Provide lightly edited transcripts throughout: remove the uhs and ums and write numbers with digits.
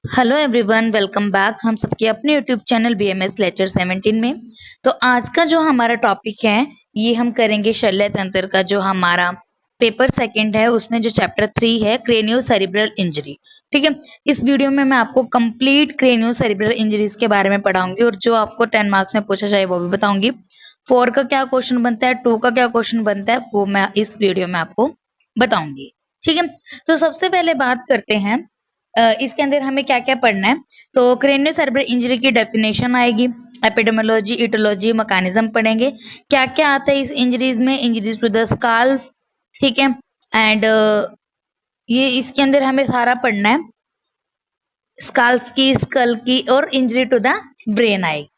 Hello everyone, welcome back हम सबके अपने यूट्यूब चैनल बीएमएस लेक्चर 17 में। तो आज का जो हमारा टॉपिक है ये हम करेंगे शल्य तंत्र का जो हमारा पेपर सेकंड है, उसमें जो चैप्टर 3 है क्रेनियो सेरिब्रल इंजरी। ठीक है, इस वीडियो में मैं आपको कंप्लीट क्रेनियो सेरिब्रल इंजरीज के बारे में पढ़ाऊंगी और जो आपको 10 मार्क्स में पूछा जाए वो भी बताऊंगी। 4 का क्या क्वेश्चन बनता है, 2 का क्या क्वेश्चन बनता है, वो मैं इस वीडियो में आपको बताऊंगी। ठीक है, तो सबसे पहले बात करते हैं इसके अंदर हमें क्या क्या पढ़ना है। तो क्रेनियो सेरेब्रल इंजरी की डेफिनेशन आएगी, एपिडेमियोलॉजी, इटियोलॉजी, मैकेनिज्म पढ़ेंगे, क्या क्या आता है इस इंजरीज में, इंजरीज टू द स्काल्प। ठीक है, एंड ये इसके अंदर हमें सारा पढ़ना है, स्काल्प की, स्कल की और इंजरी टू द ब्रेन आएगी।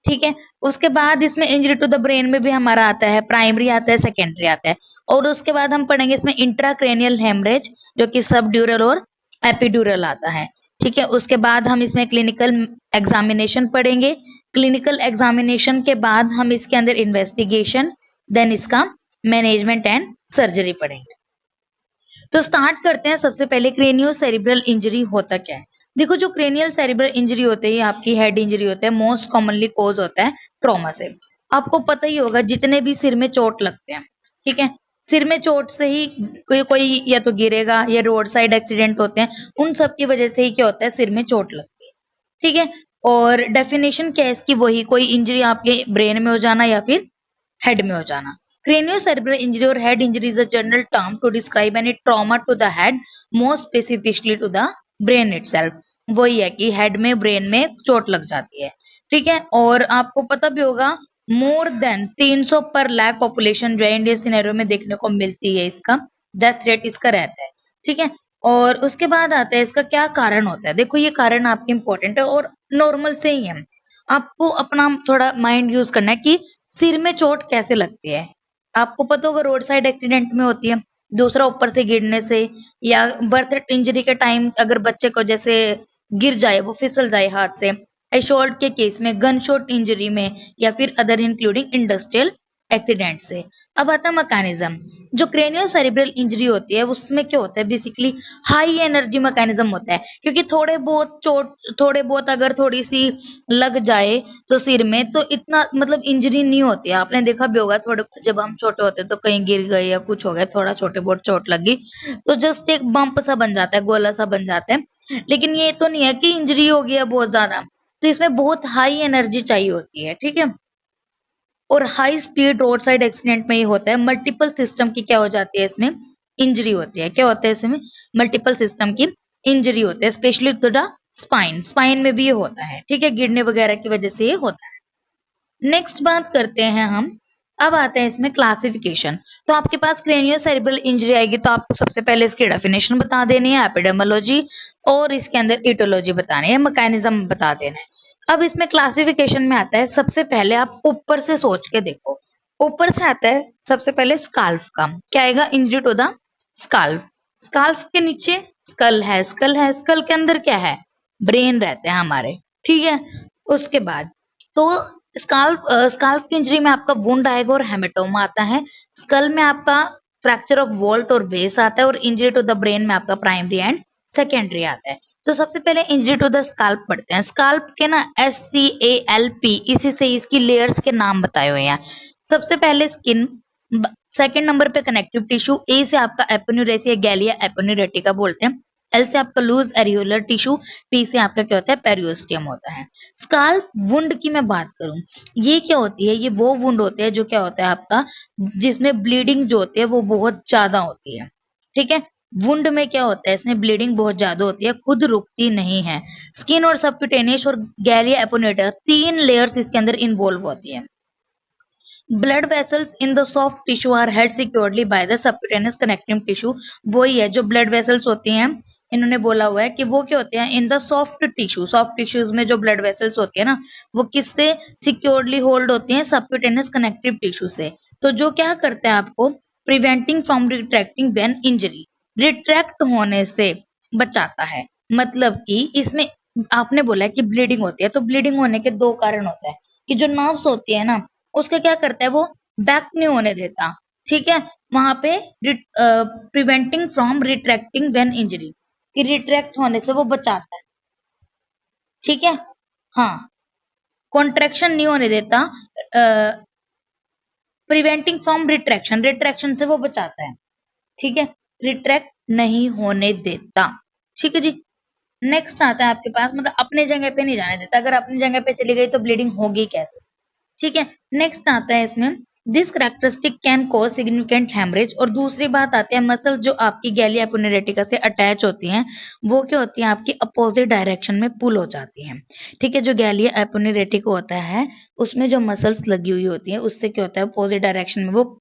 ठीक है, उसके बाद इसमें इंजरी टू द ब्रेन में भी हमारा आता है, प्राइमरी आता है, सेकेंडरी आता है। और उसके बाद हम पढ़ेंगे इसमें इंट्राक्रेनियल हेमरेज जो कि सब ड्यूरल और एपिड्यूरल आता है। ठीक है, उसके बाद हम इसमें क्लिनिकल एग्जामिनेशन पढ़ेंगे। क्लिनिकल एग्जामिनेशन के बाद हम इसके अंदर इन्वेस्टिगेशन, देन इसका मैनेजमेंट एंड सर्जरी पढ़ेंगे। तो स्टार्ट करते हैं। सबसे पहले क्रेनियो सेरिब्रल इंजरी होता क्या है। देखो, जो क्रेनियल सेरिब्रल इंजरी होती है, ये आपकी हेड इंजरी होता है, मोस्ट कॉमनली कोज होता है ट्रॉमा से। आपको पता ही होगा जितने भी सिर में चोट लगते हैं, ठीक है, सिर में चोट से ही कोई या तो गिरेगा या रोड साइड एक्सीडेंट होते हैं, उन सब की वजह से ही क्या होता है, सिर में चोट लगती है। ठीक है, और डेफिनेशन क्या है इसकी, वही कोई इंजरी आपके ब्रेन में हो जाना या फिर हेड में हो जाना। क्रेनियोसेरेब्रल इंजरी और head injury is a general term to describe any trauma to the head, more specifically to the brain itself. वही है कि हेड में, ब्रेन में चोट लग जाती है। ठीक है, और आपको पता भी होगा मोर देन 300 पर लाख पॉपुलेशन जो है इंडियन सिनेरियो में देखने को मिलती है, इसका डेथ रेट इसका रहता है। ठीक है, और उसके बाद आता है इसका क्या कारण होता है। देखो, ये कारण आपके इंपॉर्टेंट है और नॉर्मल से ही है। आपको अपना थोड़ा माइंड यूज करना है कि सिर में चोट कैसे लगती है। आपको पता होगा रोड साइड एक्सीडेंट में होती है, दूसरा ऊपर से गिरने से, या बर्थ इंजरी के टाइम अगर बच्चे को जैसे गिर जाए, वो फिसल जाए हाथ से, एशॉल्ट के केस में, गन शॉट इंजरी में, या फिर अदर इंक्लूडिंग इंडस्ट्रियल एक्सीडेंट से। अब आता है मैकेनिज्म। जो क्रेनियो सेरिब्रल इंजरी होती है उसमें क्या होता है, बेसिकली हाई एनर्जी मैकेनिज्म होता है, क्योंकि थोड़े बहुत चोट, थोड़े बहुत अगर थोड़ी सी लग जाए तो सिर में, तो इतना मतलब इंजरी नहीं होती है। आपने देखा भी होगा, थोड़े जब हम छोटे होते तो कहीं गिर गए या कुछ हो गया, थोड़ा छोटे बहुत चोट लगी तो जस्ट एक बम्प सा बन जाता है, गोला सा बन जाता है। लेकिन ये तो नहीं है कि इंजरी हो गई है बहुत ज्यादा, तो इसमें बहुत हाई एनर्जी चाहिए होती है। ठीक है, और high speed road side accident में ये होता है, मल्टीपल सिस्टम की क्या हो जाती है, इसमें इंजरी होती है। क्या होता है इसमें, मल्टीपल सिस्टम की इंजरी होती है, specially to the spine. Spine में भी ये होता है। ठीक है, गिरने वगैरह की वजह से ये होता है। नेक्स्ट बात करते हैं हम, अब आता है इसमें क्लासिफिकेशन। तो आपके पास क्रेनियो सेरिब्रल इंजरी आएगी तो आपको सबसे पहले इसकी डेफिनेशन बता देनी है, एपिडेमियोलॉजी, और इसके अंदर इटियोलॉजी बतानी है, मैकेनिज्म बता देना है। अब इसमें क्लासिफिकेशन में आता है, सबसे पहले आप ऊपर से सोच के देखो, ऊपर से आता है सबसे पहले स्काल्फ का, क्या आएगा, injury to the scalp. Scalp के नीचे स्कल है, स्कल है, स्कल के अंदर क्या है, ब्रेन रहते हैं हमारे। ठीक है, उसके बाद तो स्काल्फ की इंजरी में आपका वुंड आएगा और हेमेटोमा आता है। स्कल में आपका फ्रैक्चर ऑफ वॉल्ट और बेस आता है, और इंजरी टू द ब्रेन में आपका प्राइमरी एंड सेकेंडरी आता है। तो सबसे पहले इंजरी टू द स्काल्प पढ़ते हैं। स्काल्प के ना SCALP, इसी से इसकी लेयर्स के नाम बताए हुए हैं। सबसे पहले स्किन, सेकंड नंबर पे कनेक्टिव टिश्यू, ए से आपका एपोन्यूरेसिया गैलिया एपोन्यूरेटिका बोलते हैं, एल से आपका लूज एरियोलर टिश्यू, पी से आपका क्या होता है, पेरियोस्टियम होता है। स्काल्प वुंड की मैं बात करूं, ये क्या होती है, ये वो वुंड होते हैं जो क्या होता है आपका, जिसमें ब्लीडिंग जो होती है वो बहुत ज्यादा होती है। ठीक है, वुंड में क्या होता है, इसमें ब्लीडिंग बहुत ज्यादा होती है, खुद रुकती नहीं है। स्किन और सबक्यूटेनियस और गैलिया एपोनेटा, 3 लेयर्स इसके अंदर इन्वॉल्व होती है। Blood vessels in the soft tissue are held securedly by the subcutaneous connective tissue. वही है जो ब्लड वेसल्स होती हैं, इन्होंने बोला हुआ है कि वो क्या होते हैं, इन the soft tissue, soft tissues में जो ब्लड वेसल्स होती है ना, वो किससे सिक्योरली होल्ड होती हैं, सबक्यूटेनियस कनेक्टिव टिश्यू से। तो जो क्या करते हैं आपको, preventing from retracting when injury, retract होने से बचाता है। मतलब कि इसमें आपने बोला है कि ब्लीडिंग होती है, तो ब्लीडिंग होने के 2 कारण होते हैं, कि जो नर्व्स होती है ना, उसका क्या करता है, वो बैक नहीं होने देता। ठीक है, वहां पे preventing from retracting when injury, कि रिट्रैक्ट होने से वो बचाता है। ठीक है। हाँ, कॉन्ट्रैक्शन नहीं होने देता, प्रिवेंटिंग फ्रॉम रिट्रैक्शन, रिट्रैक्शन से वो बचाता है। ठीक है, रिट्रैक्ट नहीं होने देता। ठीक है जी। नेक्स्ट आता है आपके पास, मतलब अपने जगह पे नहीं जाने देता, अगर अपनी जगह पे चली गई तो ब्लीडिंग होगी कैसे। ठीक है। नेक्स्ट आता है इसमें, this characteristic can cause significant haemorrhage. और दूसरी बात आती है, मसल जो आपकी गैलिया एपोनेरेटिका से अटैच होती हैं वो क्या होती है, आपकी अपोजिट डायरेक्शन में पुल हो जाती हैं। ठीक है, जो गैलिया एपोनेरेटिका होता है उसमें जो मसल्स लगी हुई होती हैं उससे क्या होता है, अपोजिट डायरेक्शन में वो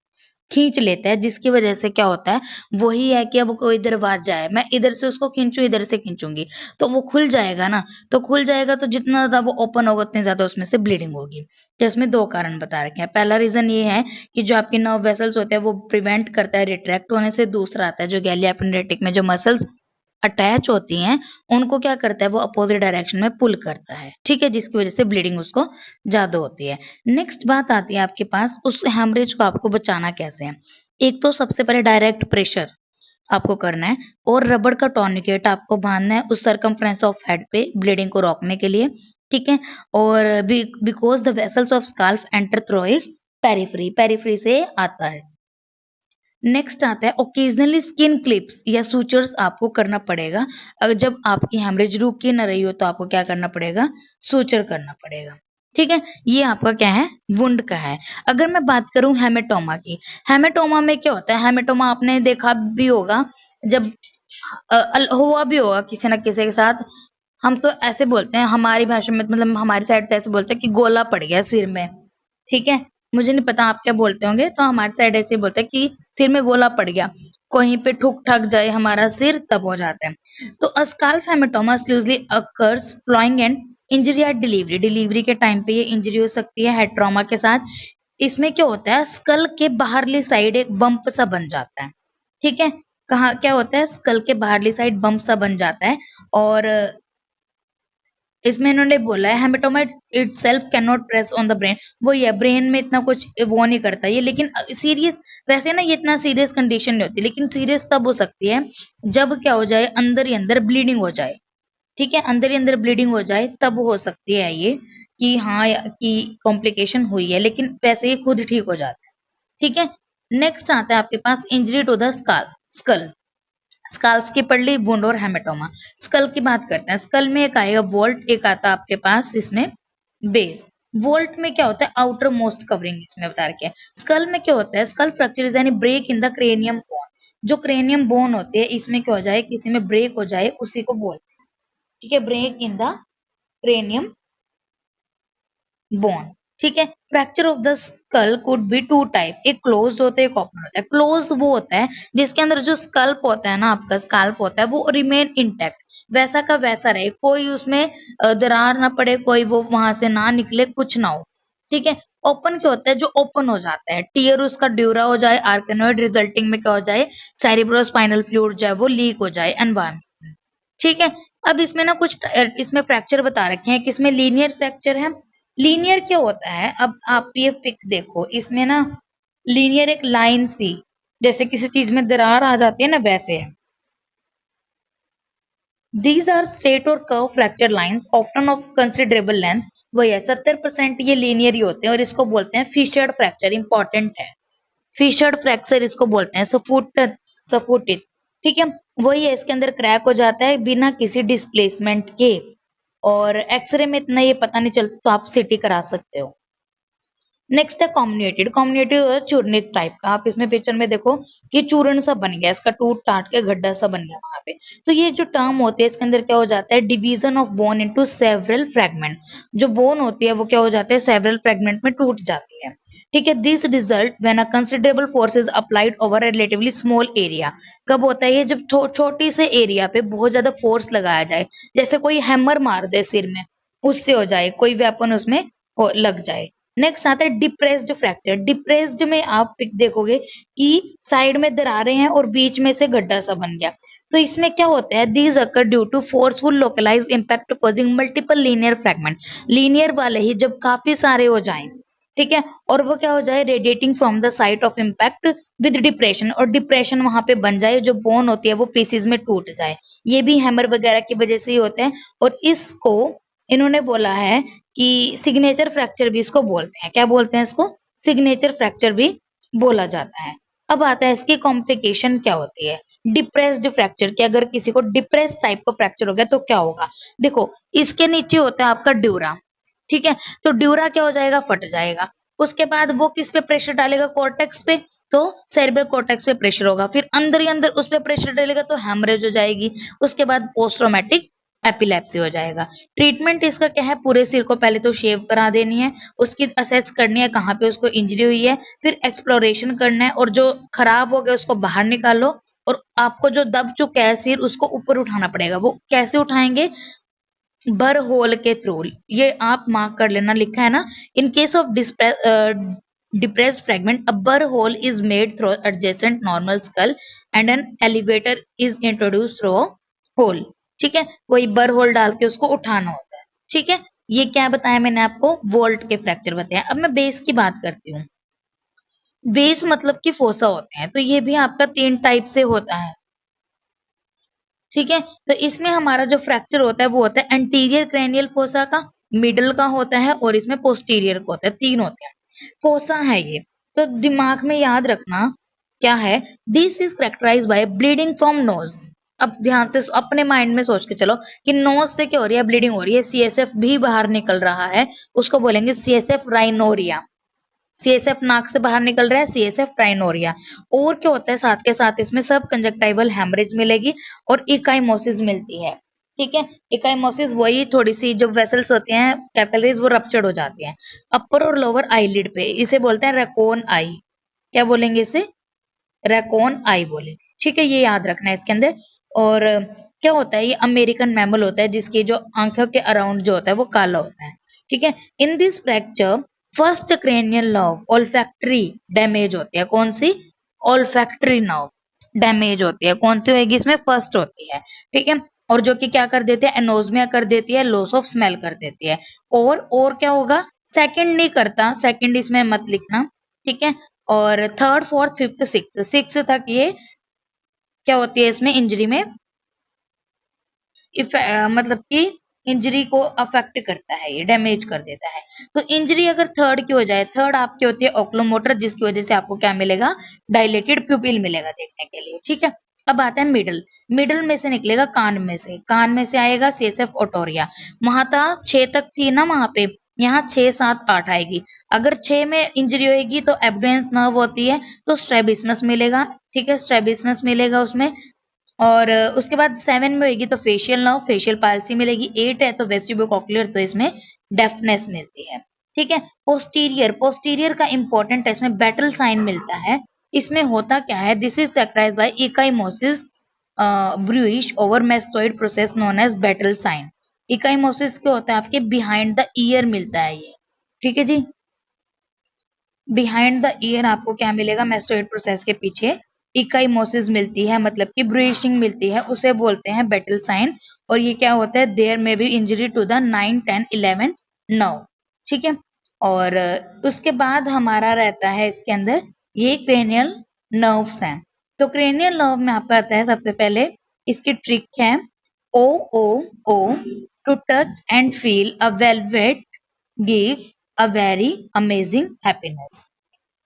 खींच लेता है, जिसकी वजह से क्या होता है, वही है कि अब कोई दरवाजा है, मैं इधर से उसको खींचूं, इधर से खींचूंगी तो वो खुल जाएगा ना, तो खुल जाएगा तो जितना ज्यादा वो ओपन होगा उतनी ज्यादा उसमें से ब्लीडिंग होगी। तो इसमें दो कारण बता रखे हैं, पहला रीजन ये है कि जो आपके नर्व वेसल्स होते हैं वो प्रिवेंट करता है रिट्रैक्ट होने से, दूसरा आता है जो गैलिया एपोनेटिक में जो मसल्स अटैच होती हैं उनको क्या करता है, वो अपोजिट डायरेक्शन में पुल करता है। ठीक है, जिसकी वजह से ब्लीडिंग उसको ज्यादा होती है। नेक्स्ट बात आती है आपके पास, उस हेमरेज को आपको बचाना कैसे है। एक तो सबसे पहले डायरेक्ट प्रेशर आपको करना है, और रबड़ का टॉर्निकेट आपको बांधना है उस सर्कमफ्रेंस ऑफ हेड पे ब्लीडिंग को रोकने के लिए। ठीक है, और because the vessels of scalp enter through it's periphery, periphery से आता है। नेक्स्ट आता है ओकेजनली स्किन क्लिप्स या सूचर्स आपको करना पड़ेगा, अगर जब आपकी हेमरेज रुक ही ना रही हो तो आपको क्या करना पड़ेगा, सूचर करना पड़ेगा। ठीक है, ये आपका क्या है, वुंड का है। अगर मैं बात करूं हेमेटोमा की, हेमेटोमा में क्या होता है, हेमेटोमा आपने देखा भी होगा, जब हुआ भी होगा किसी ना किसी के साथ, हम तो ऐसे बोलते हैं हमारी भाषा में, मतलब हमारी साइड से ऐसे बोलते हैं कि गोला पड़ गया सिर में। ठीक है, मुझे नहीं पता आप क्या बोलते होंगे, तो हमारी साइड ऐसे बोलते हैं कि सिर में गोला पड़ गया, कहीं पे ठुक ठक जाए हमारा सिर तब हो जाता है। तो scalp haematoma usually occurs flowing and injury at delivery, delivery के टाइम पे ये इंजरी हो सकती है हेड ट्रॉमा के साथ। इसमें क्या होता है, स्कल के बाहरली साइड एक बम्प सा बन जाता है। ठीक है, कहा क्या होता है, स्कल के बाहरली साइड बम्प सा बन जाता है, और इसमें इन्होंने बोला है haematoma itself can not press on the brain, वो ये ब्रेन में इतना कुछ वो नहीं करता ये, लेकिन सीरियस, वैसे ना ये इतना सीरियस कंडीशन नहीं होती, लेकिन सीरियस तब हो सकती है जब क्या हो जाए, अंदर ही अंदर ब्लीडिंग हो जाए। ठीक है, अंदर ही अंदर ब्लीडिंग हो जाए तब हो सकती है ये, कि हाँ कि कॉम्प्लिकेशन हुई है, लेकिन वैसे ही खुद ठीक हो जाता है। ठीक है। नेक्स्ट आता है आपके पास injury to the skull, scalp की पड़ली, वुंड और हेमेटोमा। स्कल की बात करते हैं, स्कल में एक आएगा वोल्ट, एक आता है आपके पास इसमें बेस। वोल्ट में क्या होता है, आउटर मोस्ट कवरिंग इसमें बता रखे हैं। स्कल में क्या होता है, स्कल फ्रैक्चर इज यानी break in the cranium bone, जो क्रेनियम बोन होते हैं इसमें क्या हो जाए, किसी में ब्रेक हो जाए उसी को बोलते हैं। ठीक है, break in the cranium bone. ठीक है, fracture of the skull could be two type, एक क्लोज होता है एक ओपन होता है। क्लोज वो होता है जिसके अंदर जो स्कल्प होता है ना, आपका स्कल्प होता है वो रिमेन इंटैक्ट, वैसा का वैसा रहे, कोई उसमें दरार ना पड़े, कोई वो वहां से ना निकले, कुछ ना हो। ठीक है, ओपन क्या होता है, जो ओपन हो जाता है, टीयर उसका ड्यूरा हो जाए, आर्केनोइड रिजल्टिंग में क्या हो जाए, सेरिब्रोस्पाइनल फ्लूइड जो है वो लीक हो जाए एनवायरमेंट में। ठीक है, अब इसमें ना कुछ इसमें फ्रैक्चर बता रखे हैं, किसमें लीनियर फ्रैक्चर है। लीनियर क्या होता है, अब आप ये पिक देखो, इसमें ना लीनियर एक लाइन सी, जैसे किसी चीज में दरार आ जाती है ना, वैसे है। दीज आर स्ट्रेट और curve fracture lines often of considerable length, वही है 70% ये लीनियर ही होते हैं, और इसको बोलते हैं फिशर्ड फ्रैक्चर, इंपॉर्टेंट है। फिशर्ड फ्रैक्चर इसको बोलते हैं, सफुटित। ठीक है, वही है, इसके अंदर क्रैक हो जाता है बिना किसी डिस्प्लेसमेंट के, और एक्सरे में इतना ये पता नहीं चलता, तो आप सीटी करा सकते हो। नेक्स्ट है कम्युनिकेटेड, कम्युनिकेटेड चूर्णित टाइप का, आप इसमें पिक्चर में देखो कि चूर्ण सा बन गया, इसका टूट टाट के गड्ढा सा बन गया वहां पे। तो ये जो टर्म होती है इसके अंदर क्या हो जाता है, division of bone into several fragment, जो बोन होती है वो क्या हो जाते हैं, सेवरल फ्रैगमेंट में टूट जाती है। ठीक है, this result when a considerable force is applied over a relatively small area, कब होता है ये, जब छोटी से एरिया पे बहुत ज्यादा फोर्स लगाया जाए, जैसे कोई हैमर मार दे सिर में, उससे हो जाए, कोई वेपन उसमें लग जाए। नेक्स्ट आता है डिप्रेस्ड फ्रैक्चर, डिप्रेस्ड में आप देखोगे कि साइड में दरारें हैं और बीच में से गड्ढा सा बन गया। तो इसमें क्या होता है, these occur due to forceful localise impact causing multiple linear fragment, linear वाले ही जब काफी सारे हो जाएं, ठीक है, और वो क्या हो जाए, radiating from the site of impact with depression, और डिप्रेशन वहां पे बन जाए, जो बोन होती है वो पीसेज में टूट जाए, ये भी हैमर वगैरह की वजह से ही होते हैं। और इसको इन्होंने बोला है कि सिग्नेचर फ्रैक्चर भी इसको बोलते हैं। क्या बोलते हैं इसको? सिग्नेचर फ्रैक्चर भी बोला जाता है। अब आता है इसकी कॉम्प्लिकेशन क्या होती है। डिप्रेस्ड फ्रैक्चर, कि अगर किसी को डिप्रेस टाइप का फ्रैक्चर हो गया तो क्या होगा। देखो, इसके नीचे होता है आपका ड्यूरा, ठीक है, तो ड्यूरा क्या हो जाएगा, फट जाएगा। उसके बाद वो किस पे प्रेशर डालेगा, कॉर्टेक्स पे, तो सेरेब्रल कॉर्टेक्स पे प्रेशर होगा, फिर अंदर ही अंदर उस पे प्रेशर डालेगा तो हेमरेज हो जाएगी। उसके बाद पोस्ट ट्रॉमेटिक एपिलेप्सी हो जाएगा। ट्रीटमेंट इसका क्या है, पूरे सिर को पहले तो शेव करा देनी है, उसकी असेस करनी है कहाँ पे उसको इंजरी हुई है, फिर एक्सप्लोरेशन करना है और जो खराब हो गया उसको बाहर निकालो, और आपको जो दब चुका है सिर उसको ऊपर उठाना पड़ेगा। वो कैसे उठाएंगे, बर होल के थ्रू। ये आप मार्क कर लेना, लिखा है ना, in case of depressed fragment, a burr hole is made through adjacent normal skull and an elevator is introduced through a hole। ठीक है, वही बर होल डाल के उसको उठाना होता है। ठीक है, ये क्या बताया मैंने आपको, वोल्ट के फ्रैक्चर बताया। अब मैं बेस की बात करती हूँ। बेस मतलब कि फोसा होते हैं, तो ये भी आपका 3 टाइप से होता है। ठीक है, तो इसमें हमारा जो फ्रैक्चर होता है वो होता है एंटीरियर क्रेनियल फोसा का, मिडल का होता है और इसमें पोस्टीरियर का होता है, 3 होते हैं। फोसा है ये, तो दिमाग में याद रखना क्या है, this is characterise by bleeding from nose. अब ध्यान से अपने माइंड में सोच के चलो कि नोज से क्या हो रही है, ब्लीडिंग हो रही है, सीएसएफ भी बाहर निकल रहा है, उसको बोलेंगे सीएसएफ राइनोरिया। सीएसएफ नाक से बाहर निकल रहा है, सीएसएफ राइनोरिया। और क्या होता है साथ के साथ इसमें सब कंजक्टाइवल हेमरेज मिलेगी और इकाइमोसिस मिलती है। ठीक है, इकाइमोसिस वही थोड़ी सी जो वेसल्स होते हैं कैपिलरीज वो रप्चर्ड हो जाती हैं अपर और लोअर आईलिड पे, इसे बोलते हैं रैकोन आई। क्या बोलेंगे इसे, रैकोन आई बोले। ठीक है, ये याद रखना है इसके अंदर। और क्या होता है, ये अमेरिकन मैमल होता है जिसकी जो आंखों के अराउंड जो होता है वो काला होता है। ठीक है, in this fracture first cranial nerve olfactory damage होती है। कौन सी, ऑल्फैक्टरी नर्व डैमेज होती है। कौन सी होगी इसमें, फर्स्ट होती है। ठीक है, और जो कि क्या कर देती है, एनोज्मिया कर देती है, लॉस ऑफ स्मेल कर देती है। और क्या होगा, सेकंड नहीं करता, सेकंड इसमें मत लिखना। ठीक है, और थर्ड फोर्थ फिफ्थ सिक्स तक ये क्या होती है इसमें इंजरी में मतलब कि इंजरी को अफेक्ट करता है, ये डैमेज कर देता है। तो इंजरी अगर थर्ड की हो जाए, थर्ड आपकी होती है ओक्लोमोटर, जिसकी वजह से आपको क्या मिलेगा, डायलेटेड प्यूपिल मिलेगा देखने के लिए। ठीक है, अब आता है मिडल। मिडल में से निकलेगा कान में से, कान में से आएगा सीएसएफ ओटोरिया। वहां था 6 तक थी ना वहां पे, यहाँ 6 7 8 आएगी। अगर 6 में इंजरी होगी तो एब्डोमेन नर्व होती है तो स्ट्रेबिस्मस मिलेगा। ठीक है, स्ट्रेबिस्मस मिलेगा उसमें। और उसके बाद 7 में होगी तो फेशियल नर्व, फेशियल पाल्सी मिलेगी। 8 है तो वेस्टिब्यूलोकॉक्लियर, तो इसमें डेफनेस मिलती है। ठीक है, पोस्टीरियर, पोस्टीरियर का इंपॉर्टेंट है, इसमें बैटल साइन मिलता है। इसमें होता क्या है, this is characterized by ecchymosis bruise over mastoid process known as battle sign. Ecchymosis क्या होता है, आपके बिहाइंड द ईयर मिलता है ये। ठीक है जी, बिहाइंड द ईयर आपको क्या मिलेगा, मेस्टोइड प्रोसेस के पीछे इकाइमोसिस मिलती है, मतलब कि ब्रूइशिंग मिलती है, उसे बोलते हैं बैटल साइन। और ये क्या होता है, देयर में भी इंजरी टू द 9 10 11 नर्व। ठीक है, और उसके बाद हमारा रहता है इसके अंदर ये क्रेनियल नर्व्स हैं। तो क्रेनियल नर्व में आपका आता है सबसे पहले, इसकी ट्रिक है O O O, to touch and feel a velvet give a very amazing happiness.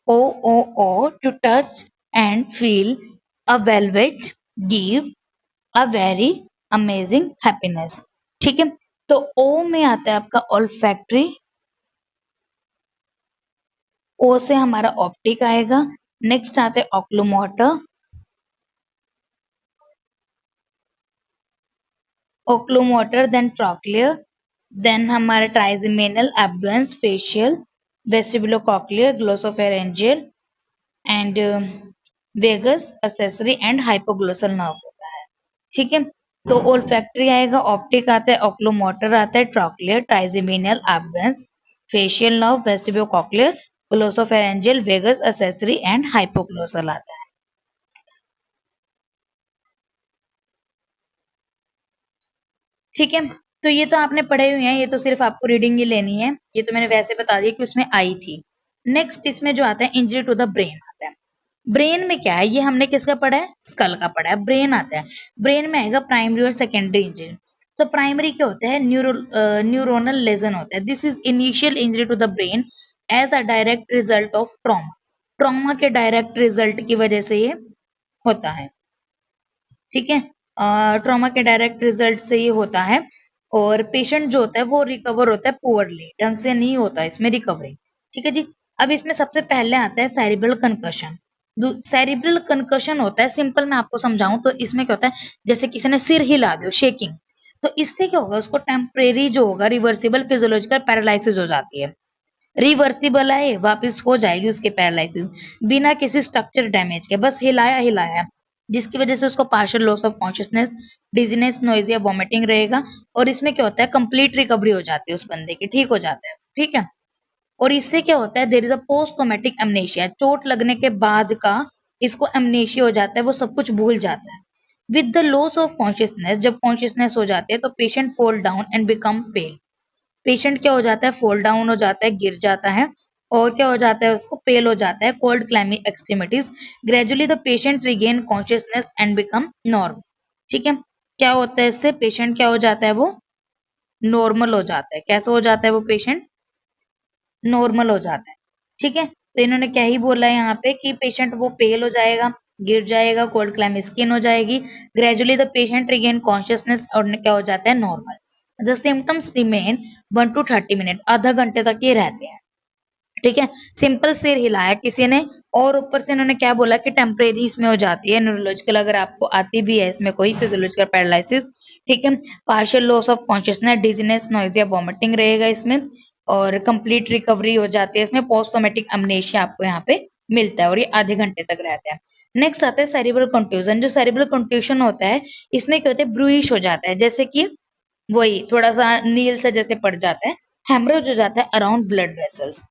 O O O, to touch and feel a velvet give a very amazing happiness। ठीक है, तो O में आता है आपका olfactory, O से हमारा optic आएगा। नेक्स्ट आता है oculomotor, oculomotor then trochlear, then हमारा trigeminal, abdomen, facial, vestibulocochlear, glossopharyngeal and vagus, accessory and hypoglossal nerve होता है। ठीक है, तो ओल्फैक्टरी आएगा, ऑप्टिक आता है, ओक्लोमोटर आता है, trochlear, trigeminal, abdomen, facial nerve, vestibulocochlear, glossopharyngeal, vagus, accessory and hypoglossal आता है। ठीक है, तो ये तो आपने पढ़े हुए हैं, ये तो सिर्फ आपको रीडिंग ही लेनी है, ये तो मैंने वैसे बता दिया कि उसमें आई थी। नेक्स्ट इसमें जो आता है इंजरी टू द ब्रेन आता है। ब्रेन में क्या है, ये हमने किसका पढ़ा है, स्कल का पढ़ा है। ब्रेन आता है, ब्रेन में आएगा प्राइमरी और सेकेंडरी इंजरी। तो प्राइमरी क्या होता है, न्यूरोनल लेजन होता है। This is initial injury to the brain as a direct result of trauma. Trauma के डायरेक्ट रिजल्ट की वजह से ये होता है, ठीक है। ट्रॉमा के डायरेक्ट रिजल्ट से ये होता है, और पेशेंट जो होता है वो रिकवर होता है पुअरली, ढंग से नहीं होता इसमें रिकवरी, ठीक है जी। अब इसमें सबसे पहले आता है सेरिब्रल कंकशन। सेरिब्रल कंकशन होता है, सिंपल मैं आपको समझाऊं तो इसमें क्या होता है, जैसे किसी ने सिर हिला दिया, शेकिंग, तो इससे क्या होगा, उसको टेम्परेरी जो होगा रिवर्सिबल फिजियोलॉजिकल पैरालिसिस हो जाती है। रिवर्सिबल है, वापस हो जाएगी उसके पैरालिसिस बिना किसी स्ट्रक्चर डैमेज के, बस हिलाया हिलाया, जिसकी वजह से उसको partial loss of consciousness, dizziness, nausea, vomiting रहेगा। और इसमें क्या होता है, कंप्लीट रिकवरी हो जाती है उस बंदे की, ठीक हो जाता है, ठीक है। और इससे क्या होता है, there is a post traumatic amnesia, चोट लगने के बाद का इसको एमनेशिया हो जाता है, वो सब कुछ भूल जाता है। With the loss of consciousness, जब कॉन्शियसनेस हो जाती है तो patient fall down and become pale. Patient क्या हो जाता है, फॉल डाउन हो जाता है, गिर जाता है, और क्या हो जाता है, उसको पेल हो जाता है, cold clammy extremities. Gradually the patient regain consciousness and become normal, ठीक है। क्या होता है इससे, पेशेंट क्या हो जाता है, वो नॉर्मल हो जाता है। कैसे हो जाता है वो पेशेंट, नॉर्मल हो जाता है, ठीक है। तो इन्होंने क्या ही बोला है यहाँ पे कि पेशेंट वो पेल हो जाएगा, गिर जाएगा, कोल्ड क्लाइम स्किन हो जाएगी, gradually the patient regain consciousness, और क्या हो जाता है, normal. The symptoms remain 1 to 30 minute, आधा घंटे तक ये रहते हैं, ठीक है। सिंपल सिर हिलाया किसी ने, और ऊपर से इन्होंने क्या बोला कि टेम्परेरी इसमें हो जाती है न्यूरोलॉजिकल, अगर आपको आती भी है इसमें कोई फिजियोलॉजिकल पैरालिसिस, ठीक है। Partial loss of consciousness, dizziness, nausea, vomiting रहेगा इसमें, और कंप्लीट रिकवरी हो जाती है इसमें। पोस्ट ट्रॉमेटिक अमनेशिया आपको यहाँ पे मिलता है, और ये आधे घंटे तक रहता है। नेक्स्ट आता है सेरिब्रल कंट्यूजन। जो सेरिब्रल कंट्यूजन होता है, इसमें क्या होता है, ब्रूइश हो जाता है, जैसे कि वही थोड़ा सा नील से जैसे पड़ जाता है, हेमरेज हो जाता है अराउंड ब्लड वेसल्स,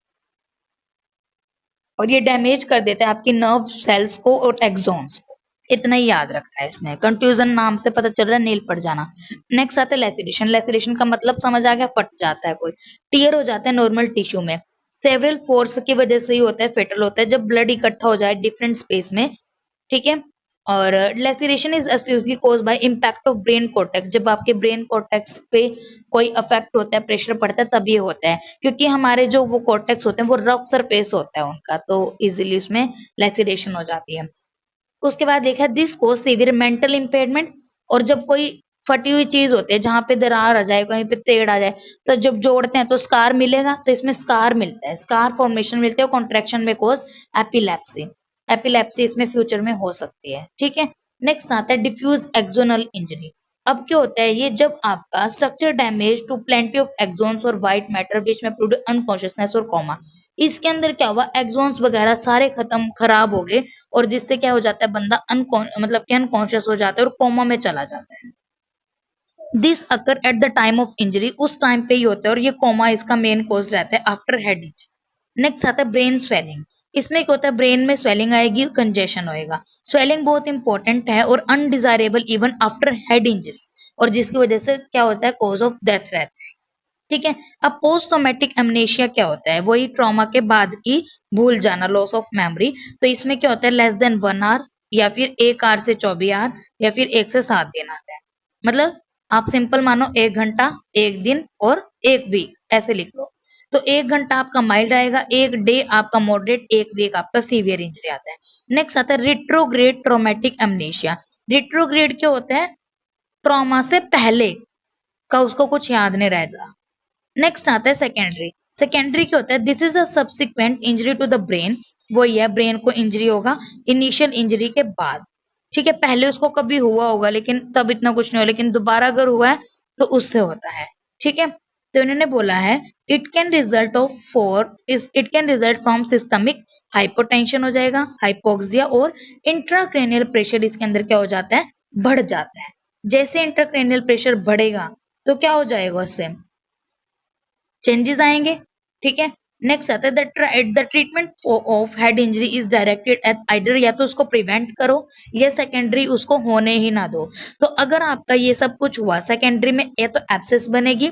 और ये डैमेज कर देता है आपकी नर्व सेल्स को और एक्सॉन्स को। इतना ही याद रखना है इसमें, कंट्यूजन नाम से पता चल रहा है नील पड़ जाना। नेक्स्ट आता है लेसिडेशन। लेसिडेशन का मतलब समझ आ गया, फट जाता है कोई, टीयर हो जाता है नॉर्मल टिश्यू में। सेवरल फोर्स की वजह से ही होता है, फेटल होता है, जब ब्लड इकट्ठा हो जाए डिफरेंट स्पेस में, ठीक है। और laceration is usually cause by impact of brain cortex, जब आपके ब्रेन कॉर्टेक्स पे कोई अफेक्ट होता है, प्रेशर पड़ता है, तब ये होता है, क्योंकि हमारे जो वो कॉर्टेक्स होते हैं वो रफ सरफेस होता है उनका, तो इजीली उसमें लेसिरेशन हो जाती है। उसके बाद देखा this cause severe mental impairment, और जब कोई फटी हुई चीज होती है, जहां पे दरार आ जाए, कहीं पे तेड़ आ जाए, तो जब जोड़ते हैं तो स्कार मिलेगा, तो इसमें स्कार मिलता है, स्कार फॉर्मेशन मिलते हैं, कॉन्ट्रेक्शन में कोज एपिलेप्सी। एपिलेप्सी इसमें फ्यूचर में हो सकती है, ठीक है। नेक्स्ट आता है डिफ्यूज एक्सोनल इंजरी। अब क्या होता है, ये जब आपका structure damage to plenty of axons और व्हाइट मैटर विच में प्रोड्यूस अनकॉन्शियसनेस और कोमा। इसके अंदर क्या हुआ, एक्सोन्स वगैरह सारे खत्म खराब हो गए, और जिससे क्या हो जाता है, बंदा मतलब कि अनकॉन्शियस हो जाता है और कोमा में चला जाता है। This occur at the time of injury, उस टाइम पे ही होता है, और ये कोमा इसका मेन कॉज रहता है आफ्टर हेड इंजरी। नेक्स्ट आता है ब्रेन स्वेलिंग। इसमें क्या होता है, ब्रेन में स्वेलिंग आएगी, कंजेशन होएगा। स्वेलिंग बहुत इंपॉर्टेंट है और undesirable even after head injury, और जिसकी वजह से क्या होता है, कॉज ऑफ डेथ रहता है, ठीक है। अब पोस्ट ट्रॉमेटिक एमनेशिया क्या होता है, वही ट्रॉमा के बाद की भूल जाना, लॉस ऑफ मेमोरी। तो इसमें क्या होता है, लेस देन 1 आवर, या फिर 1 आवर से 24 आवर, या फिर 1 से 7 दिन आता है। मतलब आप सिंपल मानो 1 घंटा, 1 दिन, और 1 वीक, ऐसे लिख लो। तो 1 घंटा आपका माइल्ड आएगा, 1 डे आपका मॉडरेट, 1 वीक आपका सीवियर इंजरी आता है। नेक्स्ट आता है रिट्रोग्रेड ट्रॉमेटिक एमनेशिया। रिट्रोग्रेड क्या होता है, ट्रॉमा से पहले का उसको कुछ याद नहीं रहता। नेक्स्ट आता है सेकेंडरी। सेकेंडरी क्या होता है, this is a subsequent injury to the brain. वही है, ब्रेन को इंजरी होगा इनिशियल इंजरी के बाद, ठीक है। पहले उसको कभी हुआ होगा लेकिन तब इतना कुछ नहीं हुआ, लेकिन दोबारा अगर हुआ है तो उससे होता है, ठीक है। तो इन्होंने बोला है it can result from systemic hypotension हो जाएगा, हाइपोक्सिया, और इंट्राक्रेनियल प्रेशर इसके अंदर क्या हो जाता है, बढ़ जाता है। जैसे इंट्राक्रेनियल प्रेशर बढ़ेगा तो क्या हो जाएगा, उससे चेंजेस आएंगे, ठीक है। नेक्स्ट आता है the treatment of head injury is directed eight आइडर, या तो उसको प्रिवेंट करो, या सेकेंडरी उसको होने ही ना दो। तो अगर आपका ये सब कुछ हुआ सेकेंडरी में, या तो एब्सेस बनेगी,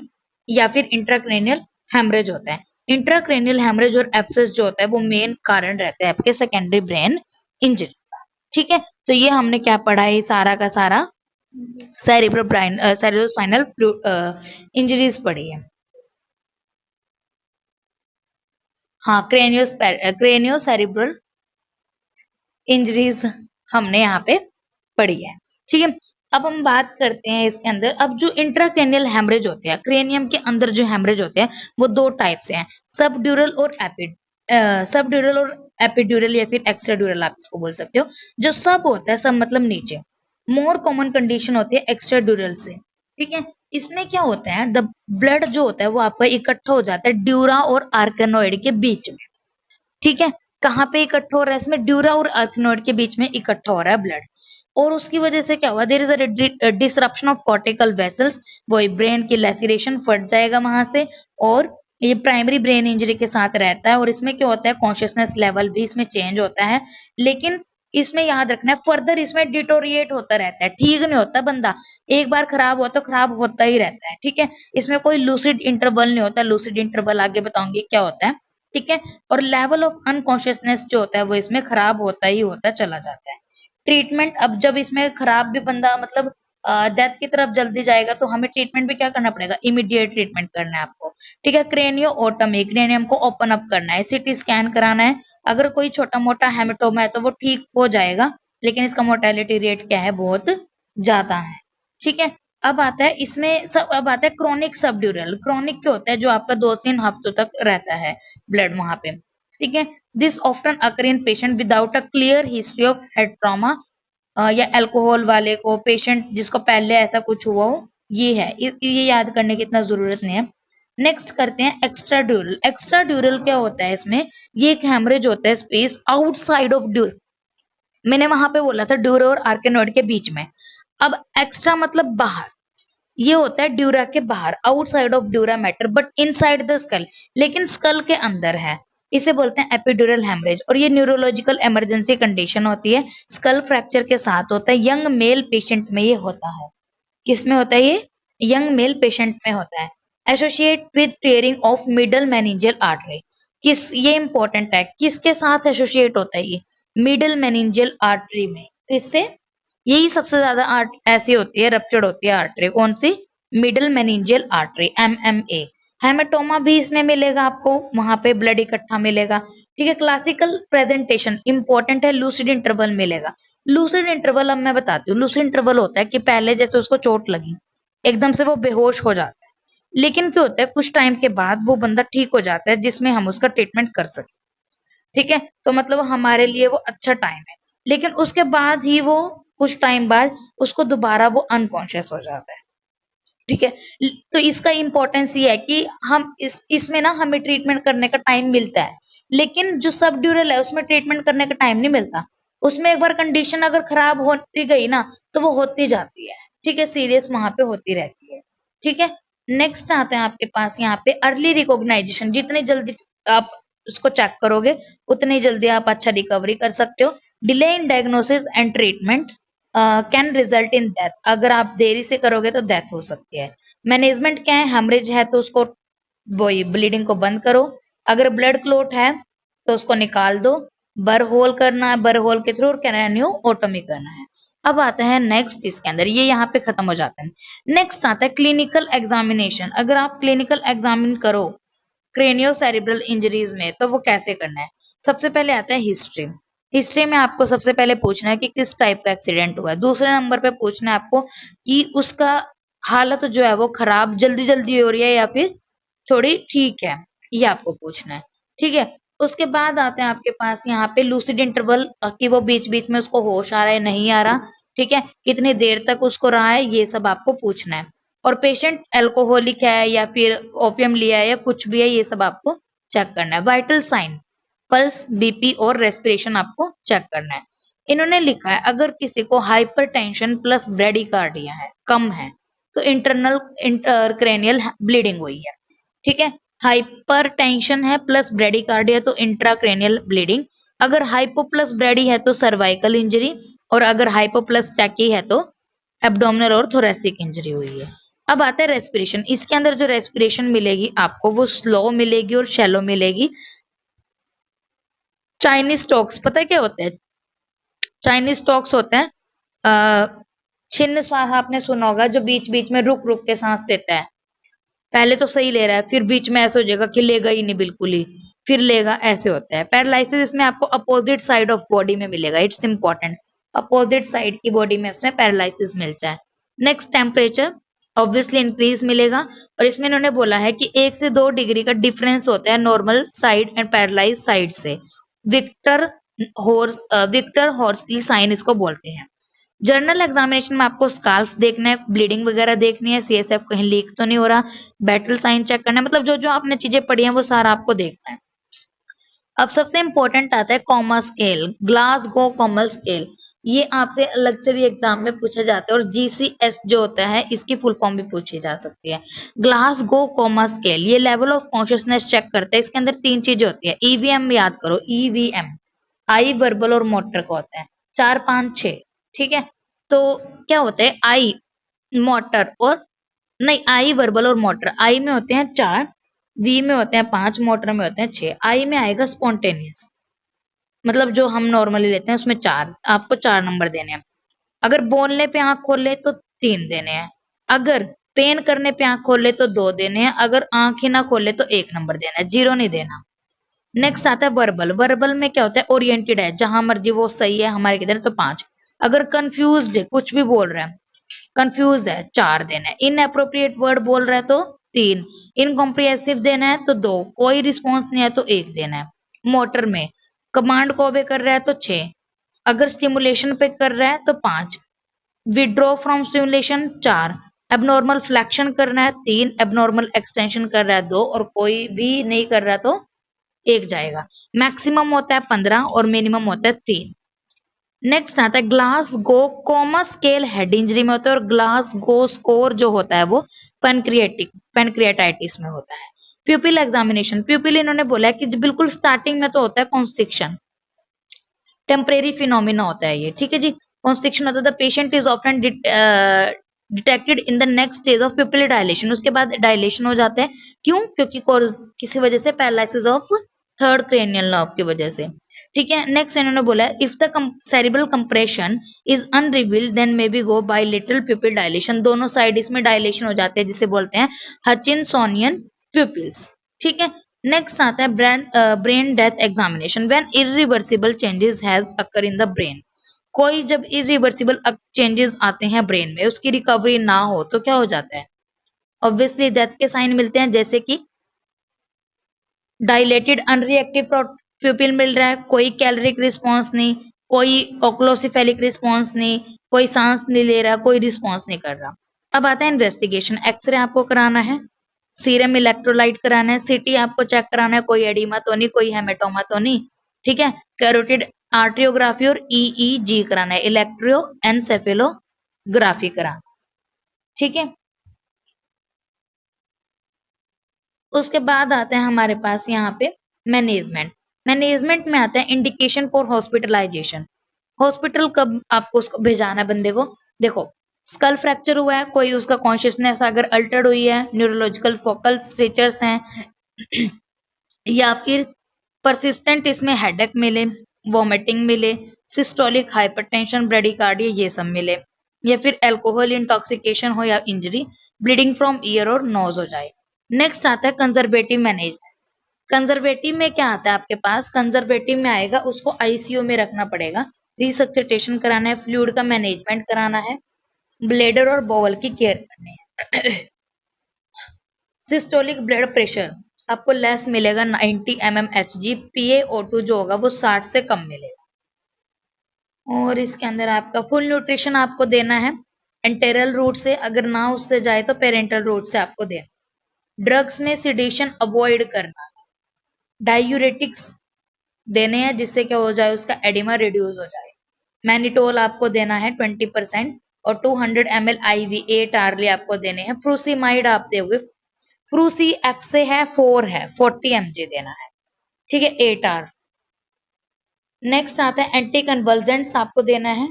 या फिर इंट्राक्रेनियल हेमरेज होता है। इंट्राक्रेनियल हेमरेज और एब्सेस जो होता है वो मेन कारण रहते हैं आपके सेकेंडरी ब्रेन इंजरी, ठीक है। तो ये हमने क्या पढ़ा है, सारा का सारा सेरेब्रोस्पाइनल इंजरीज पड़ी है। हाँ, क्रेनियो सेरिब्रल इंजरीज हमने यहाँ पे पढ़ी है। ठीक है, अब हम बात करते हैं इसके अंदर। अब जो इंट्राक्रेनियल हेमरेज होते हैं, क्रेनियम के अंदर जो हेमरेज होते हैं वो दो टाइप से हैं, सबड्यूरल और एपिड्यूरल या फिर एक्स्ट्राड्यूरल आप इसको बोल सकते हो। जो सब होता है, सब मतलब नीचे, मोर कॉमन कंडीशन होती है एक्स्ट्राड्यूरल से। ठीक है, इसमें क्या होता है, द ब्लड जो होता है वो आपका इकट्ठा हो जाता है ड्यूरा और आर्केनोइड के बीच में। ठीक है, कहाँ पे इकट्ठा हो रहा है, इसमें ड्यूरा और आर्किनोइड के बीच में इकट्ठा हो रहा है ब्लड। और उसकी वजह से क्या हुआ, there is a disruption of cortical vessels, वही ब्रेन की लेसिरेशन फट जाएगा वहां से। और ये प्राइमरी ब्रेन इंजरी के साथ रहता है। और इसमें क्या होता है, कॉन्शियसनेस लेवल भी इसमें चेंज होता है। लेकिन इसमें याद रखना है, फर्दर इसमें डिटोरिएट होता रहता है, ठीक नहीं होता बंदा। एक बार खराब हुआ तो खराब होता ही रहता है। ठीक है, इसमें कोई लूसिड इंटरवल नहीं होता, लूसिड इंटरवल आगे बताऊंगी क्या होता है। ठीक है, और लेवल ऑफ अनकॉन्शियसनेस जो होता है वो इसमें खराब होता ही होता चला जाता है। ट्रीटमेंट, अब जब इसमें खराब भी बंदा मतलब डेथ की तरफ जल्दी जाएगा तो हमें ट्रीटमेंट भी क्या करना पड़ेगा, इमीडिएट ट्रीटमेंट करना है आपको। ठीक है, क्रेनियोटोमी, क्रेनियम को ओपन अप करना है, सीटी स्कैन कराना है। अगर कोई छोटा मोटा हेमेटोमा है तो वो ठीक हो जाएगा, लेकिन इसका मोर्टेलिटी रेट क्या है, बहुत ज्यादा है। ठीक है, अब आता है क्रोनिक सबड्यूरल। क्रोनिक क्या होता है, जो आपका 2 3 हफ्तों तक रहता है ब्लड वहां पे। ठीक है, this often occur in patient without a clear history of head trauma, या अल्कोहल वाले को, पेशेंट जिसको पहले ऐसा कुछ हुआ हो, ये है। ये याद करने की इतना जरूरत नहीं है। नेक्स्ट करते हैं एक्स्ट्रा ड्यूरल। एक्स्ट्रा ड्यूरल क्या होता है, इसमें ये एक हेमरेज होता है स्पेस आउटसाइड ऑफ ड्यूर, मैंने वहां पे बोला था ड्यूरा और आर्केनोइड के बीच में। अब एक्स्ट्रा मतलब बाहर, ये होता है ड्यूरा के बाहर, outside of dura mater but inside the skull, लेकिन स्कल के अंदर है। इसे बोलते हैं एपिड्यूरल हेमरेज। और ये न्यूरोलॉजिकल इमरजेंसी कंडीशन होती है, स्कल फ्रैक्चर के साथ होता है, यंग मेल पेशेंट में ये होता है। किसमें होता है ये, यंग मेल पेशेंट में होता है। Associate with tearing of middle meningeal artery, ये इंपॉर्टेंट है, किसके साथ एसोसिएट होता है ये, मिडल मेनिंजियल आर्टरी में। किससे, यही सबसे ज्यादा आर्ट ऐसी होती है, रप्चर्ड होती है आर्टरी, कौन सी, middle meningeal artery, MMA. Haematoma भी इसमें मिलेगा आपको, वहां पे ब्लड इकट्ठा मिलेगा। ठीक है, क्लासिकल प्रेजेंटेशन इंपॉर्टेंट है, लूसिड इंटरवल मिलेगा। लूसिड इंटरवल अब मैं बताती हूँ। लूसिड इंटरवल होता है कि पहले जैसे उसको चोट लगी, एकदम से वो बेहोश हो जाता है, लेकिन क्या होता है कुछ टाइम के बाद वो बंदा ठीक हो जाता है, जिसमें हम उसका ट्रीटमेंट कर सके। ठीक है, तो मतलब हमारे लिए वो अच्छा टाइम है। लेकिन उसके बाद ही वो, कुछ टाइम बाद उसको दोबारा वो अनकॉन्शियस हो जाता है। ठीक है, तो इसका इंपॉर्टेंस ये है कि हम इसमें ना हमें ट्रीटमेंट करने का टाइम मिलता है, लेकिन जो सब ड्यूरल है उसमें ट्रीटमेंट करने का टाइम नहीं मिलता। उसमें एक बार कंडीशन अगर खराब होती गई ना तो वो होती जाती है। ठीक है, सीरियस वहां पे होती रहती है। ठीक है, नेक्स्ट आते हैं आपके पास यहाँ पे अर्ली रिकॉग्नाइजेशन। जितनी जल्दी आप उसको चेक करोगे उतनी जल्दी आप अच्छा रिकवरी कर सकते हो। Delay in diagnosis and treatment can result in death, अगर आप देरी से करोगे तो डेथ हो सकती है। मैनेजमेंट क्या है, हेमरेज है तो उसको, वही ब्लीडिंग को बंद करो। अगर ब्लड क्लोट है तो उसको निकाल दो। बर होल करना है, बर होल के थ्रू क्रेनियोटोमी करना है। अब आता है नेक्स्ट, इसके अंदर ये यहाँ पे खत्म हो जाता है। नेक्स्ट आता है क्लिनिकल एग्जामिनेशन। अगर आप क्लिनिकल एग्जामिन करो क्रेनियो सेरिब्रल इंजरीज में तो वो कैसे करना है, सबसे पहले आता है हिस्ट्री। हिस्ट्री में आपको सबसे पहले पूछना है कि किस टाइप का एक्सीडेंट हुआ है। दूसरे नंबर पे पूछना है आपको कि उसका हालत जो है वो खराब जल्दी जल्दी हो रही है या फिर थोड़ी ठीक है, ये आपको पूछना है। ठीक है, उसके बाद आते हैं आपके पास यहाँ पे लूसिड इंटरवल, कि वो बीच बीच में उसको होश आ रहा है नहीं आ रहा। ठीक है, कितनी देर तक उसको रहा है, ये सब आपको पूछना है। और पेशेंट अल्कोहलिक है या फिर ओपियम लिया है या कुछ भी है, ये सब आपको चेक करना है। वाइटल साइन, पल्स, बीपी और रेस्पिरेशन आपको चेक करना है। इन्होंने लिखा है अगर किसी को हाइपरटेंशन प्लस ब्रेडिकार्डिया है, कम है, तो इंटरनल इंटरक्रेनियल ब्लीडिंग हुई है। ठीक है, हाइपरटेंशन है प्लस ब्रेडिकार्डिया तो इंट्राक्रेनियल ब्लीडिंग। अगर हाइपो प्लस ब्रेडी है तो सर्वाइकल इंजरी, और अगर हाइपो प्लस टैकी है तो एब्डोमिनल और थोरेसिक इंजरी हुई है। अब आता है रेस्पिरेशन। इसके अंदर जो रेस्पिरेशन मिलेगी आपको वो स्लो मिलेगी और शैलो मिलेगी। चाइनीज टॉक्स पता है क्या होता है, चाइनीज टॉक्स होते हैं छिन्न स्वाहा आपने सुना होगा, जो बीच बीच में रुक रुक के सांस लेता है। पहले तो सही ले रहा है, फिर बीच में ऐसा हो जाएगा कि लेगा ही नहीं बिल्कुल ही, फिर लेगा, ऐसे होता है। पैरालिसिस इसमें आपको अपोजिट साइड ऑफ बॉडी में मिलेगा, इट्स इंपॉर्टेंट। अपोजिट साइड की बॉडी में उसमें पैरालिसिस मिलता है। नेक्स्ट टेम्परेचर ऑब्वियसली इंक्रीज मिलेगा, और इसमें इन्होंने बोला है कि 1 से 2 डिग्री का डिफरेंस होता है normal side and paralyse side से। विक्टर विक्टर हॉर्सली साइन इसको बोलते हैं। जर्नल एग्जामिनेशन में आपको स्काल्फ देखना है, ब्लीडिंग वगैरह देखनी है, सीएसएफ कहीं लीक तो नहीं हो रहा, बैटल साइन चेक करना है, मतलब जो जो आपने चीजें पढ़ी हैं वो सारा आपको देखना है। अब सबसे इंपॉर्टेंट आता है comma scale, Glasgow comma scale. ये आपसे अलग से भी एग्जाम में पूछा जाता है, और जीसीएस जो होता है इसकी फुल फॉर्म भी पूछी जा सकती है। ग्लासगो कॉमा स्केल ये लेवल ऑफ कॉन्शियसनेस चेक करता है। इसके अंदर 3 चीजें होती है। ईवीएम याद करो, ईवीएम आई वर्बल और मोटर का होता है, 4 5 6, ठीक है। तो क्या होता है, आई मोटर और नहीं, आई वर्बल और मोटर, आई में होते हैं 4, वी में होते हैं 5, मोटर में होते हैं 6। आई में आएगा स्पॉन्टेनियस, मतलब जो हम नॉर्मली लेते हैं उसमें 4, आपको 4 नंबर देने हैं। अगर बोलने पे आंख खोल ले तो 3 देने हैं, अगर पेन करने पे आंख खोल ले तो 2 देने हैं, अगर आंख ही ना खोले तो 1 नंबर देना है, 0 नहीं देना। नेक्स्ट आता है वर्बल। वर्बल में क्या होता है, ओरिएंटेड है, जहां मर्जी वो सही है हमारे किधर, तो 5। अगर कंफ्यूज्ड है, कुछ भी बोल रहा है, कंफ्यूज है, 4 देना है। इनअप्रोप्रिएट वर्ड बोल रहा है तो 3। इनकॉम्प्रिहेंसिव देना है तो 2। कोई रिस्पॉन्स नहीं है तो 1 देना है। मोटर में कमांड को ओबे कर रहा है तो 6। अगर स्टिमुलेशन पे कर रहा है तो 5। Withdraw from stimulation 4। Abnormal flexion करना है 3। एबनॉर्मल एक्सटेंशन कर रहा है 2, और कोई भी नहीं कर रहा तो 1 जाएगा। मैक्सिमम होता है 15 और मिनिमम होता है 3। नेक्स्ट आता है ग्लास गो कॉमा स्केल, हेड इंजरी में होता है, और ग्लास गो स्कोर जो होता है वो पैनक्रियाटाइटिस में होता है। प्यूपिल एग्जामिनेशन, प्यूपिल इन्होंने बोला है कि बिल्कुल स्टार्टिंग में तो होता है कॉन्स्ट्रिक्शन, टेम्परेरी फिनोमिना होता है ये, ठीक है जी। कॉन्स्ट्रिक्शन होता है, the patient is often detected in the next stage of प्यूपिल dilation, उसके बाद डायलेशन हो जाता है। क्यों? क्योंकि किसी वजह से paralysis of third cranial nerve की वजह से, ठीक है। नेक्स्ट इन्होंने बोला है if the cerebral compression is unrelieved then may be go by little pupil dilation, दोनों साइड इसमें डायलेशन हो जाते हैं, जिसे बोलते हैं हचिनसोनियन प्यूपिल्स, ठीक है। नेक्स्ट आता है brain death examination, when irreversible changes has occur in the brain. कोई जब इरिवर्सिबल चेंजेस आते हैं ब्रेन में, उसकी रिकवरी ना हो तो क्या हो जाता है, ऑब्वियसली डेथ के साइन मिलते हैं, जैसे कि डायलेटेड अनरिएक्टिव प्यूपिल मिल रहा है, कोई कैलोरिक रिस्पॉन्स नहीं, कोई ओक्लोसिफेलिक रिस्पॉन्स नहीं, कोई सांस नहीं ले रहा, कोई रिस्पॉन्स नहीं कर रहा। अब आता है इन्वेस्टिगेशन, एक्सरे आपको कराना है, सीरम इलेक्ट्रोलाइट कराना है, सीटी आपको चेक कराना है, कोई एडिमा तो नहीं, कोई हेमेटोमा तो नहीं, ठीक है। कैरोटिड आर्टियोग्राफी और ईईजी कराना है, इलेक्ट्रो एनसेफेलोग्राफी कराना, ठीक है। उसके बाद आता है हमारे पास यहाँ पे मैनेजमेंट। मैनेजमेंट में आता है इंडिकेशन फॉर हॉस्पिटलाइजेशन, हॉस्पिटल कब आपको उसको भेजाना है बंदे को। देखो, स्कल फ्रैक्चर हुआ है, कोई उसका कॉन्शियसनेस अगर अल्टर्ड हुई है, न्यूरोलॉजिकल फोकल स्ट्रेचर्स हैं, या फिर परसिस्टेंट इसमें हेडेक मिले, वॉमिटिंग मिले, सिस्टोलिक हाइपरटेंशन, ब्रेडिकार्डिया ये सब मिले, या फिर अल्कोहल इंटॉक्सिकेशन हो या इंजरी, ब्लीडिंग फ्रॉम ईयर और नोज हो जाए। नेक्स्ट आता है कंजर्वेटिव मैनेजमेंट। कंजर्वेटिव में क्या आता है आपके पास, कंजर्वेटिव में आएगा उसको आईसीयू में रखना पड़ेगा, रिसक्सिटेशन कराना है, फ्लूइड का मैनेजमेंट कराना है, ब्लेडर और बोवल की केयर करनी है। सिस्टोलिक ब्लड प्रेशर आपको लेस मिलेगा, 90 mmHg, PaO2 जो होगा वो 60 से कम मिलेगा। और इसके अंदर आपका फुल न्यूट्रिशन आपको देना है, एंटेरल रूट से, अगर ना उससे जाए तो पेरेंटल रूट से आपको देना। ड्रग्स में सिडेशन अवॉइड करना, डायूरेटिक्स देने हैं जिससे क्या हो जाए, उसका एडिमा रिड्यूस हो जाए। मैनिटोल आपको देना है 20%, और 200 ml IV 8 आरली आपको देने हैं। फ्रूसीमाइड आप दोगे, फ्रूसी एफ से है 4 है, 40 mg देना है, ठीक है, 8 आर। नेक्स्ट आता है एंटी कन्वल्जेंट्स आपको देना है,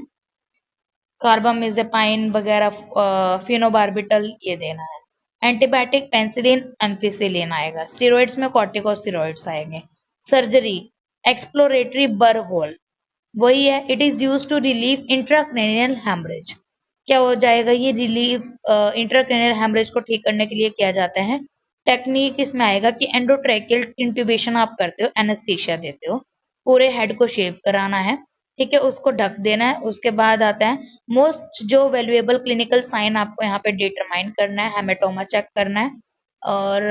कार्बामेजेपाइन वगैरह, फिनोबार्बिटल ये देना है। एंटीबायोटिक पेंसिलिन एम्पिसिलिन आएगा, स्टेरॉइड्स में कॉर्टिकोस्टेरॉइड्स आएंगे। सर्जरी एक्सप्लोरेटरी बर होल वही है, it is used to relieve intracranial haemorrhage. क्या हो जाएगा, ये रिलीफ इंट्राक्रेनियल हेमरेज को ठीक करने के लिए किया जाता है। टेक्निक इसमें आएगा कि एंडोट्रैकियल इंट्यूबेशन आप करते हो, एनेस्थीसिया देते हो, पूरे हेड को शेव कराना है, ठीक है, उसको ढक देना है। उसके बाद आता है मोस्ट जो वैल्यूएबल क्लिनिकल साइन आपको यहाँ पे डिटरमाइन करना है, हेमेटोमा चेक करना है। और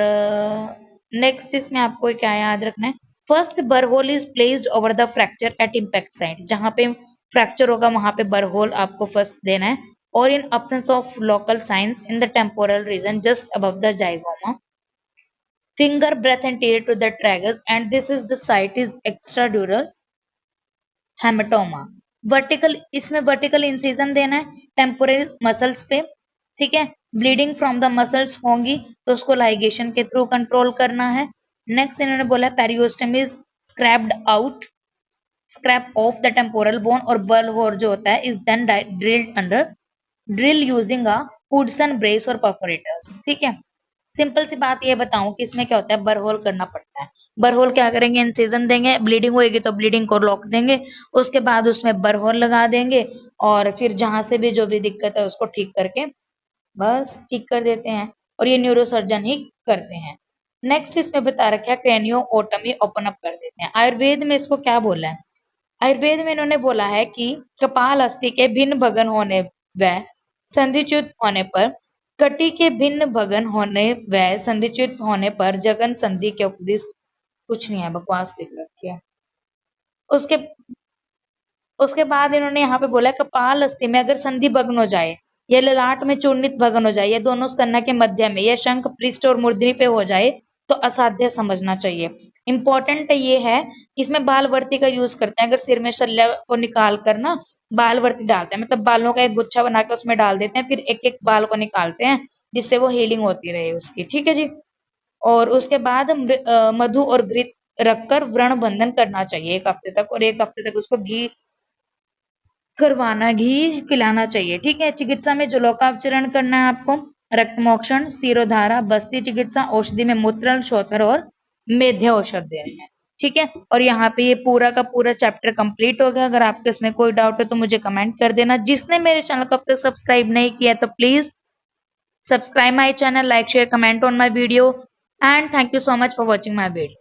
नेक्स्ट इसमें आपको क्या याद रखना है, first burr hole is placed over the fracture at impact site, जहां पे फ्रैक्चर होगा वहां पे बरहोल आपको फर्स्ट देना है। और इन absence of local signs in the temporal region just above the zygoma, finger breadth anterior to the tragus, and this is the site is extradural haematoma. Vertical, इसमें वर्टिकल इंसिजन देना है टेम्पोरल मसल्स पे, ठीक है। Bleeding from the muscles होंगी तो उसको ligation के थ्रू कंट्रोल करना है। नेक्स्ट इन्होंने बोला periosteum is scraped out, scrape off the temporal bone, और बल होल जो होता है is then drilled under, drill using a Hudson brace और परफोरेटर्स, ठीक है। सिंपल सी बात ये बताऊं कि इसमें क्या होता है, बरहोल करना पड़ता है। बरहोल क्या करेंगे, इंसिजन देंगे, ब्लीडिंग होएगी तो ब्लीडिंग को रोक देंगे, उसके बाद उसमें बरहोल लगा देंगे, और फिर जहां से भी जो भी दिक्कत है उसको ठीक करके बस ठीक कर देते हैं, और ये न्यूरोसर्जन ही करते हैं। नेक्स्ट इसमें बता रखा है क्रेनियो ओटमी ओपन अप कर देते हैं। आयुर्वेद में इसको क्या बोला है, आयुर्वेद में इन्होंने बोला है कि कपाल अस्थि के भिन्न भगन होने व संधिच्युत होने पर, कटी के भिन्न भगन होने व संधिच्युत होने पर जगन संधि के उपदिष्ट, कुछ नहीं है, बकवास लिख रखी है। उसके उसके बाद इन्होंने यहाँ पे बोला है कपाल अस्थि में अगर संधि भग्न हो जाए, या ललाट में चूर्णित भग्न हो जाए, या दोनों स्तना के मध्य में, या शंख पृष्ठ और मूर्धनि पे हो जाए तो असाध्य समझना चाहिए। इंपॉर्टेंट ये है, इसमें बालवर्ती का यूज करते हैं। अगर सिर में शल्य को निकाल कर ना बालवर्ती डालते हैं, मतलब बालों का एक गुच्छा बना के उसमें डाल देते हैं, फिर एक एक बाल को निकालते हैं जिससे वो हीलिंग होती रहे उसकी, ठीक है जी। और उसके बाद मधु और घृत रखकर व्रण बंधन करना चाहिए 1 हफ्ते तक, और 1 हफ्ते तक उसको घी करवाना, घी पिलाना चाहिए, ठीक है। चिकित्सा में जो लोकापचरण करना है आपको, रक्तमोक्षण, सिरोधारा, बस्ती चिकित्सा, औषधि में मूत्र शोथर और मेध्य औषध देने हैं, ठीक है। और यहाँ पे ये पूरा का पूरा चैप्टर कंप्लीट हो गया। अगर आपके इसमें कोई डाउट है तो मुझे कमेंट कर देना। जिसने मेरे चैनल को अब तक सब्सक्राइब नहीं किया तो please subscribe my channel, like share comment on my video, and thank you so much for watching my video.